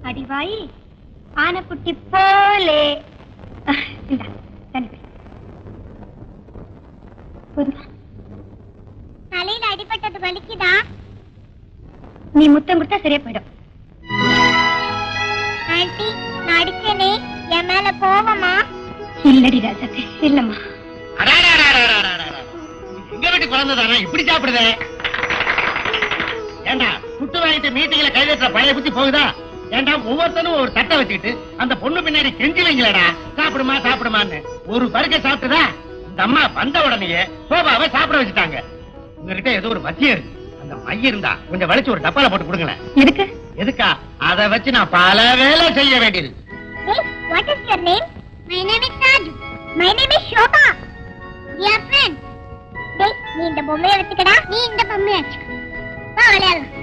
அடிவாய் ஆனைக்குட்டி போலே. தலையில அடிபட்டது வலிக்குதா? நீ முத்தம் கொடுத்தா சரியா போயிடும். ஆண்டி, நான் அடிச்சேனே, என் மேல கோவமா? இல்லடி ராஜாத்தி, இல்லம்மா. எங்க வீட்டு குழந்தைதானா இப்படி சாப்பிடுதே? ஏண்டா குட்டு வாங்கிட்டு மீட்டிங்ல கைதட்டுற பழைய புத்தி போகுதா? ஏண்டா ஒவ்வொருத்தனும் ஒரு தட்டை வச்சுக்கிட்டு அந்த பொண்ணு பின்னாடி கெஞ்சி வைங்களடா, சாப்பிடுமா சாப்பிடுமான்னு. ஒரு பருக்க சாப்பிட்டுதா இந்த அம்மா வந்த உடனேயே சோபாவை சாப்பிட வச்சுட்டாங்க. உங்ககிட்ட ஏதோ ஒரு மத்தியம் இருக்கு, அந்த மைய இருந்தா கொஞ்சம் வலிச்சு ஒரு டப்பால போட்டு கொடுங்களேன். எதுக்கு? எதுக்கா? அதை வச்சு நான் பல வேலை செய்ய வேண்டியது. What is your name? My name is Raju. My name is Shobha. Dear friend. நீ இந்த பொம்மையை வச்சுக்கடா, நீ இந்த பொம்மையை வச்சுக்க. வா விளையாடலாம்.